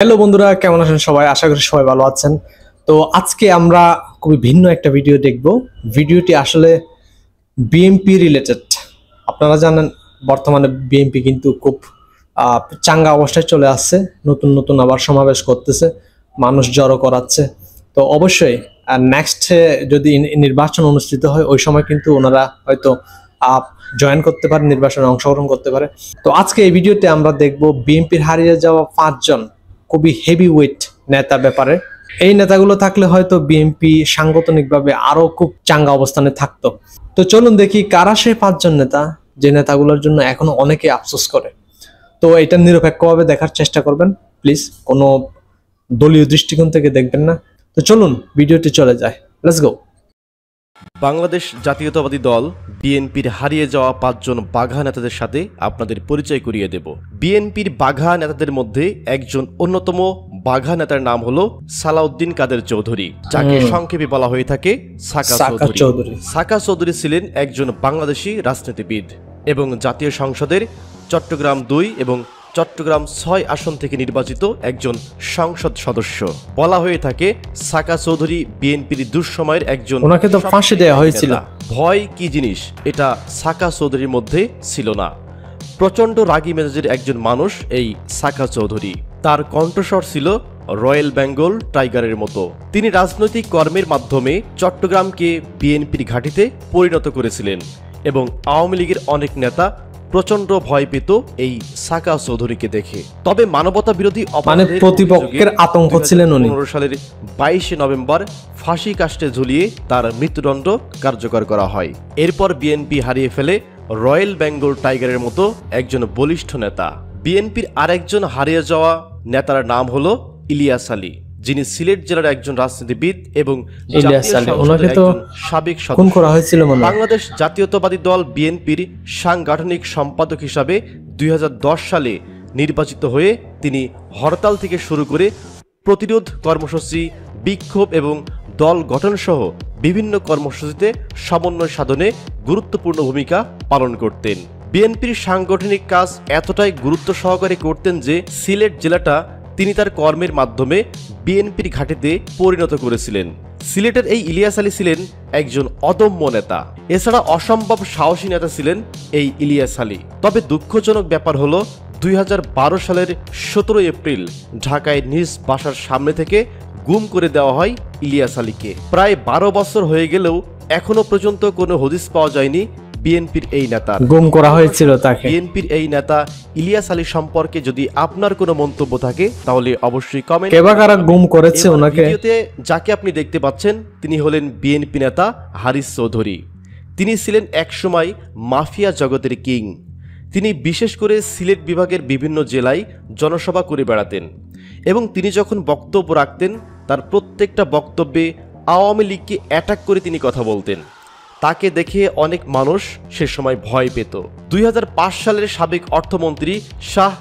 Hello বন্ধুরা, কেমন আছেন সবাই? আশা করি সবাই ভালো আছেন। তো আজকে আমরা খুবই ভিন্ন একটা ভিডিও দেখব। ভিডিওটি আসলে বিএনপি রিলেটেড। আপনারা জানেন বর্তমানে বিএনপি কিন্তু খুব চাঙ্গা অবস্থায় চলে আসছে। নতুন নতুন আবার সমাবেশ করতেছে, মানুষ জড়ো করাচ্ছে। তো অবশ্যই নেক্সট যদি নির্বাচন অনুষ্ঠিত হয় ওই সময় কিন্তু ওনারা হয়তো জয়েন করতে পারে, নির্বাচনে অংশগ্রহণ করতে পারে। তো আজকে এই ভিডিওতে আমরা দেখব বিএনপির হারিয়ে যাওয়া 5 জন খুবই হেভি ওয়েট নেতা ব্যাপারে। এই নেতাগুলো থাকলে হয়তো বিএনপি সাংগঠনিকভাবে আরো খুব চাঙ্গা অবস্থানে থাকতো। তো চলুন দেখি কারা সেই 5 জন নেতা, যে নেতাগুলোর জন্য এখনো অনেকে আফসোস করে। তো এটা নিরপেক্ষভাবে দেখার চেষ্টা করবেন প্লিজ, কোনো দলীয় দৃষ্টিকোণ থেকে দেখবেন না। তো চলুন ভিডিওটি চলে যায়, লেটস গো। বাংলাদেশ জাতীয়তাবাদী দল বিএনপির হারিয়ে যাওয়া 5 জন বাঘা নেতাদের সাথে আপনাদের পরিচয় করিয়ে দেব। বিএনপির বাঘা নেতাদের মধ্যে একজন অন্যতম বাঘা নেতার নাম হলো সালাউদ্দিন কাদের চৌধুরী, যাকে সংক্ষেপে বলা হয়ে থাকে সাকা চৌধুরী। সাকা চৌধুরী ছিলেন একজন বাংলাদেশি রাজনীতিবিদ এবং জাতীয় সংসদের চট্টগ্রাম 2 এবং চট্টগ্রাম 6 আসন থেকে নির্বাচিত একজন সংসদ সদস্য। বলা হয়ে থাকে সাকা চৌধুরী বিএনপির দুঃসময়ের একজন। ওনাকে তো ফাঁসি দেওয়া হয়েছিল। ভয় কি জিনিস এটা সাকা চৌধুরীর মধ্যে ছিল না। প্রচন্ড রাগী মেজাজের একজন মানুষ এই সাকা চৌধুরী। তার কণ্ঠস্বর ছিল রয়্যাল বেঙ্গল টাইগারের মতো। তিনি রাজনৈতিক কর্মের মাধ্যমে চট্টগ্রামকে বিএনপির ঘাঁটিতে পরিণত করেছিলেন এবং আওয়ামী লীগের অনেক নেতা প্রচন্ড ভয় পেত এই সাকা চৌধুরীকে দেখে। তবে মানবতা বিরোধী প্রতিপক্ষের আতঙ্ক ছিলেন উনি। 2015 সালের 22 নভেম্বর ফাঁসি কাস্টে ঝুলিয়ে তার মৃত্যুদণ্ড কার্যকর করা হয়। এরপর বিএনপি হারিয়ে ফেলে রয়্যাল বেঙ্গল টাইগারের মতো একজন বলিষ্ঠ নেতা। বিএনপির আরেকজন হারিয়ে যাওয়া নেতার নাম হলো ইলিয়াস আলী, যিনি সিলেট জেলার একজন রাজনীতিবিদ এবং সাবেক সদস্য। বাংলাদেশ জাতীয়তাবাদী দল বিএনপির সাংগঠনিক সম্পাদক হিসাবে 2010 সালে নির্বাচিত হয়ে তিনি হরতাল থেকে শুরু করে প্রতিরোধ কর্মসূচি, বিক্ষোভ এবং দল গঠন সহ বিভিন্ন কর্মসূচিতে সমন্বয় সাধনে গুরুত্বপূর্ণ ভূমিকা পালন করতেন। বিএনপির সাংগঠনিক কাজ এতটাই গুরুত্ব সহকারে করতেন যে সিলেট জেলাটা তিনি তার কর্মের মাধ্যমে বিএনপির ঘাঁটিতে পরিণত করেছিলেন। সিলেটের এই ইলিয়াস আলী ছিলেন একজন অদম্য নেতা। এছাড়া অসম্ভব সাহসী নেতা ছিলেন এই ইলিয়াস আলী। তবে দুঃখজনক ব্যাপার হলো 2012 সালের 17 এপ্রিল ঢাকায় নিজ বাসার সামনে থেকে গুম করে দেওয়া হয় ইলিয়াস আলীকে। প্রায় 12 বছর হয়ে গেলেও এখনো পর্যন্ত কোনো হদিস পাওয়া যায়নি বিএনপির এই নেতা। গুম করা হয়েছিল তাকে। বিএনপির এই নেতা ইলিয়াস আলী সম্পর্কে যদি আপনার কোনো মন্তব্য থাকে তাহলে অবশ্যই কমেন্ট। কারা গুম করেছে ওনাকে? ভিডিওতে যাকে আপনি দেখতে পাচ্ছেন তিনি হলেন বিএনপি নেতা হারিস চৌধুরী। তিনি ছিলেন একসময় মাফিয়া জগতের কিং। তিনি বিশেষ করে সিলেট বিভাগের বিভিন্ন জেলায় জনসভা করে বেড়াতেন এবং তিনি যখন বক্তব্য রাখতেন তার প্রত্যেকটা বক্তব্যে আওয়ামী লীগকে অ্যাটাক করে তিনি কথা বলতেন। তাকে দেখে অনেক মানুষ সে সময় ভয় পেত। 2005 সালের সাবেক অর্থমন্ত্রী শাহ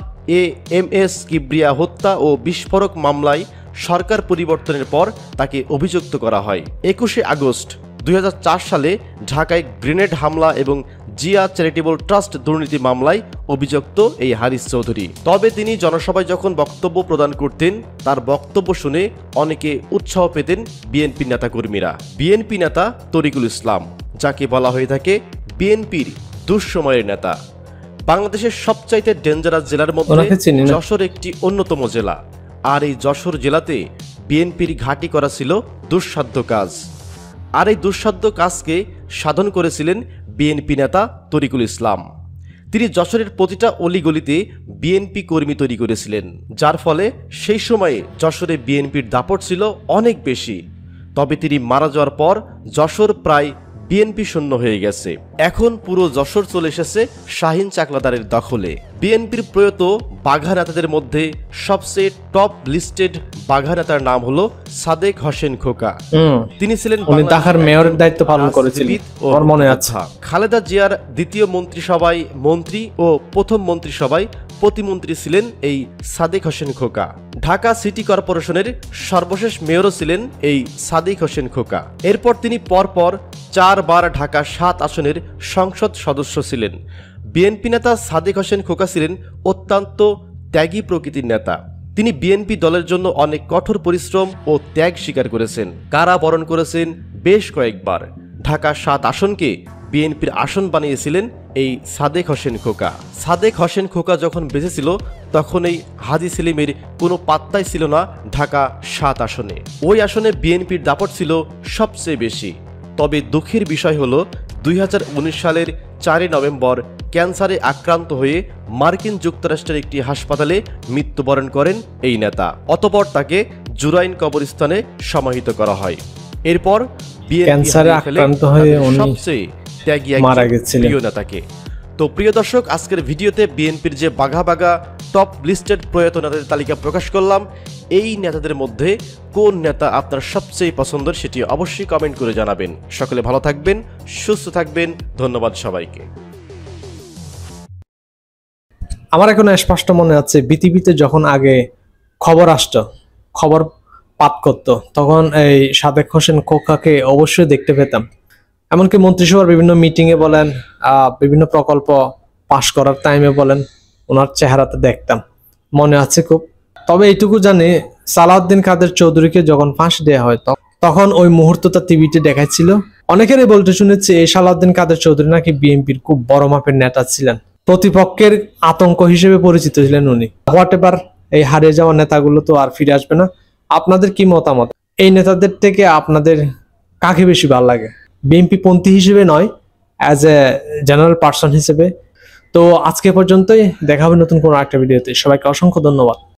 এম.এস. কিবরিয়া হত্যা ও বিস্ফোরক মামলায় সরকার পরিবর্তনের পর তাকে অভিযুক্ত করা হয়। 21 আগস্ট 2004 সালে ঢাকায় গ্রেনেড হামলা এবং জিয়া চ্যারিটেবল ট্রাস্ট দুর্নীতি মামলায় অভিযুক্ত এই হারিস চৌধুরী। তবে তিনি জনসভায় যখন বক্তব্য প্রদান করতেন তার বক্তব্য শুনে অনেকে উৎসাহ পেতেন বিএনপি নেতাকর্মীরা। বিএনপি নেতা তরিকুল ইসলাম, যাকে বলা হয়ে থাকে বিএনপির দুঃসময়ের নেতা। বাংলাদেশের সবচাইতে ডেঞ্জারাস জেলার মধ্যে যশোর একটি অন্যতম জেলা, আর এই যশোর জেলাতে বিএনপির ঘাঁটি করা ছিল দুঃসাধ্য কাজ। আর এই দুঃসাধ্য কাজকে সাধন করেছিলেন বিএনপি নেতা তরিকুল ইসলাম। তিনি যশোরের প্রতিটা অলিগলিতে বিএনপি কর্মী তৈরি করেছিলেন, যার ফলে সেই সময়ে যশোরে বিএনপির দাপট ছিল অনেক বেশি। তবে তিনি মারা যাওয়ার পর যশোর প্রায় বিএনপি শূন্য হয়ে গেছে। এখন পুরো যশোর চলে এসেছে শাহিন চাকলাদারের দখলে। বিএনপির প্রয়াত বাঘা নেতাদের মধ্যে সবচেয়ে টপ লিস্টেড বাঘা নেতার নাম হলো সাদেক হোসেন খোকা। তিনি ছিলেন ঢাকার মেয়রের দায়িত্ব পালন করেছিলেন। মনে আছে খালেদা জিয়ার দ্বিতীয় মন্ত্রিসভায় মন্ত্রী ও প্রথম মন্ত্রিসভায় প্রতিমন্ত্রী ছিলেন এই সাদেক হোসেন খোকা। ঢাকা সিটি কর্পোরেশনের সর্বশেষ মেয়রও ছিলেন এই সাদেক হোসেন খোকা। এরপর তিনি পরপর 4 বার ঢাকা 7 আসনের সংসদ সদস্য ছিলেন। বিএনপি নেতা সাদেক হোসেন খোকা ছিলেন অত্যন্ত ত্যাগী প্রকৃতির নেতা। তিনি বিএনপি দলের জন্য অনেক কঠোর পরিশ্রম ও ত্যাগ স্বীকার করেছেন, কারাবরণ করেছেন বেশ কয়েকবার। ঢাকা ৭ আসনকে বিএনপির আসন বানিয়েছিলেন এই সাদেক হোসেন খোকা। সাদেক হোসেন খোকা যখন বেঁচে ছিল তখন এই হাজী সেলিমের কোনো পাত্তাই ছিল না ঢাকা ৭ আসনে। ওই আসনে বিএনপির দাপট ছিল সবচেয়ে বেশি। তবে দুঃখের বিষয় হলো 2019 সালের 4 নভেম্বর ক্যান্সারে আক্রান্ত হয়ে মার্কিন যুক্তরাষ্ট্রের একটি হাসপাতালে মৃত্যুবরণ করেন এই নেতা। অতঃপর তাকে জুরাইন কবরস্থানে সমাহিত করা হয়। এরপর ক্যান্সারে আক্রান্ত হয়ে উনি সবচেয়ে ত্যাগী মারা একজন গেছিলেন। প্রিয় নেতাকে। তো প্রিয় দর্শক, আজকের ভিডিওতে বিএনপির যে বাঘা বাঘা টপ লিস্টেড প্রয়াত নেতাদের তালিকা প্রকাশ করলাম, এই নেতাদের মধ্যে কোন নেতা আপনার সবচেয়ে পছন্দের সেটি অবশ্যই কমেন্ট করে জানাবেন। সকলে ভালো থাকবেন, সুস্থ থাকবেন। ধন্যবাদ সবাইকে। আমার এখন স্পষ্ট মনে আছে বিটিভিতে যখন আগে খবর পাঠ করতো, তখন এই সাদেক হোসেন খোকাকে অবশ্যই দেখতে পেতাম। এমনকি মন্ত্রিসভার বিভিন্ন মিটিংয়ে বলেন, বিভিন্ন প্রকল্প পাশ করার টাইমে বলেন, ওনার চেহারাতে দেখতাম, মনে আছে খুব। তবে এইটুকু জানি, সালাউদ্দিন কাদের চৌধুরীকে যখন ফাঁসি দেওয়া হয় তখন ওই মুহূর্তটা টিভিতে দেখাচ্ছিল। অনেকেরই বলতে শুনেছি এই সালাউদ্দিন কাদের চৌধুরী নাকি বিএনপির খুব বড় মাপের নেতা ছিলেন, প্রতিপক্ষের আতঙ্ক হিসেবে পরিচিত ছিলেন উনি। হোয়াট এভার, এই হারিয়ে যাওয়া নেতাগুলো তো আর ফিরে আসবে না। আপনাদের কি মতামত? এই নেতাদের থেকে আপনাদের কাকে বেশি ভালো লাগে? বিএনপি পন্থী হিসেবে নয়, অ্যাজ এ জেনারেল পার্সন হিসেবে। তো আজকে পর্যন্তই, দেখা হবে নতুন কোনো একটা ভিডিওতে। সবাইকে অসংখ্য ধন্যবাদ।